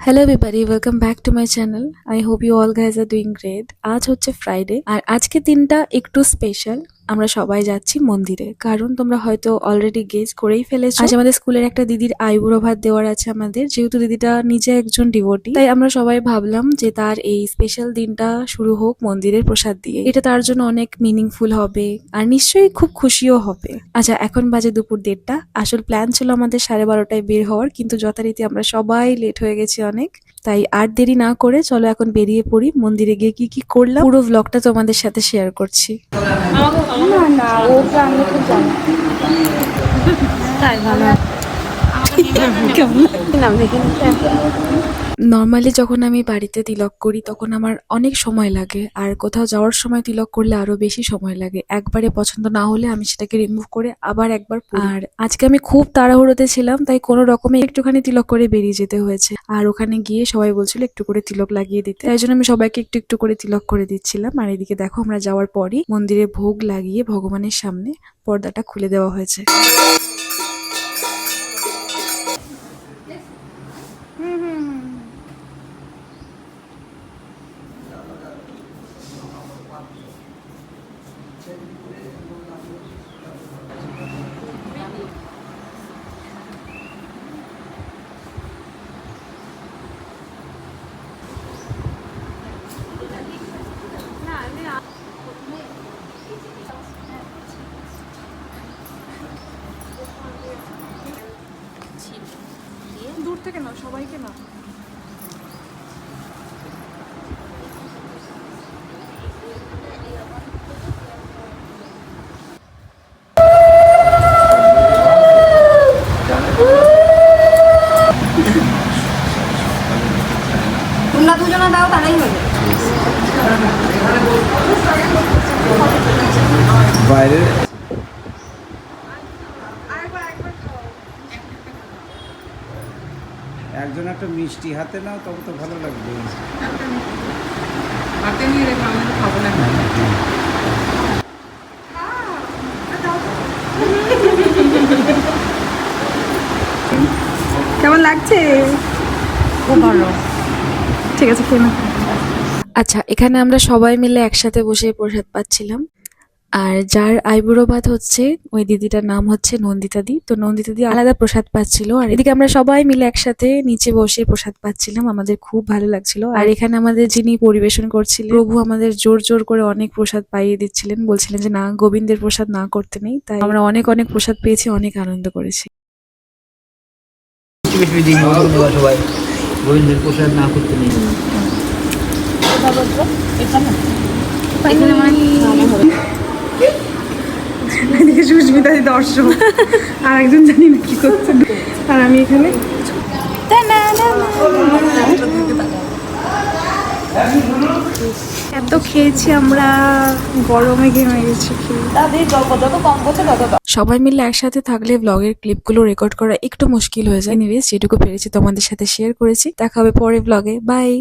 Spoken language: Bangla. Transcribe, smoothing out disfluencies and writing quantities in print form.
Hello everybody, welcome back to my channel. I hope you all guys are doing great. আজ হচ্ছে ফ্রাইডে আর আজকে দিনটা একটু স্পেশাল। আমরা সবাই যাচ্ছি মন্দিরে, কারণ তোমরা হয়তো অলরেডি গেস করেই ফেলেছো। আজ আমাদের স্কুলের একটা দিদির আইবুড়ো ভাত দেওয়ার আছে আমাদের, যেহেতু দিদিটা নিজে একজন ডিভোটি, তাই আমরা সবাই ভাবলাম যে তার এই স্পেশাল দিনটা শুরু হোক মন্দিরের প্রসাদ দিয়ে। এটা তার জন্য অনেক মিনিংফুল হবে আর নিশ্চয়ই খুব খুশিও হবে। আচ্ছা, এখন বাজে দুপুর 1:30। আসল প্ল্যান ছিল আমাদের 12:30টায় বের হওয়ার, কিন্তু যথারীতি আমরা সবাই লেট হয়ে গেছি অনেক। তাই আর দেরি না করে চলো এখন বেরিয়ে পড়ি। মন্দিরে গিয়ে কি কি করলাম পুরো ভ্লগটা তোমাদের সাথে শেয়ার করছি। না না ওটা আমি খুব জানি তাই ভালো নাম দেখে নর্মালি যখন আমি বাড়িতে তিলক করি তখন আমার অনেক সময় লাগে, আর কোথাও যাওয়ার সময় তিলক করলে আরো বেশি সময় লাগে। একবারে পছন্দ না হলে আমি সেটাকে রিমুভ করে আবার একবার করি। আর আজকে আমি খুব তাড়াহুড়োতে ছিলাম, তাই কোনো রকমে একটুখানি তিলক করে বেরিয়ে যেতে হয়েছে। আর ওখানে গিয়ে সবাই বলছিল একটু করে তিলক লাগিয়ে দিতে, তাই জন্য আমি সবাইকে একটু একটু করে তিলক করে দিচ্ছিলাম। আর এদিকে দেখো আমরা যাওয়ার পরই মন্দিরে ভোগ লাগিয়ে ভগবানের সামনে পর্দাটা খুলে দেওয়া হয়েছে। দূর থেকে না, সবাইকে না। তোমরা দুজনে দাও তাহলেই হবে বাইরে একজন একটা মিষ্টি হাতে নাও, তবে তো ভালো লাগবে। হাতে নিয়ে রেখে আমি তো খাবো না। কেমন লাগছে? খুব ভালো। ঠিক আছে, খেয়ে না। আচ্ছা, এখানে আমরা সবাই মিলে একসাথে বসে প্রসাদ পাচ্ছিলাম। আর যার আইবুড়ো ভাত হচ্ছে ওই দিদিটার নাম হচ্ছে নন্দিতা দি। তো নন্দিতা দি আলাদা প্রসাদ পাচ্ছিল, আর এদিকে আমরা সবাই মিলে একসাথে নিচে বসে প্রসাদ পাচ্ছিলাম। আমাদের খুব ভালো লাগছিল। আর এখানে আমাদের যিনি পরিবেশন করছিলেন প্রভু আমাদের জোর জোর করে অনেক প্রসাদ পাইয়ে দিচ্ছিলেন, বলছিলেন যে না, গোবিন্দের প্রসাদ না করতে নেই। তাই আমরা অনেক অনেক প্রসাদ পেয়েছি, অনেক আনন্দ করেছি। সবাই গোবিন্দের প্রসাদ না করতে নেই। এদিকে সুস্মিতা দর্শক আর একজন জানি না কি করছে, আর আমি এখানে এত খেয়েছি আমরা, গরমে ঘেমে গেছি সবাই মিলে একসাথে থাকলে ব্লগের ক্লিপগুলো রেকর্ড করা একটু মুশকিল হয়ে যায়। এনিওয়েজ, যেটুকু পেরেছি তোমাদের সাথে শেয়ার করেছি। দেখা হবে পরে ব্লগে। বাই।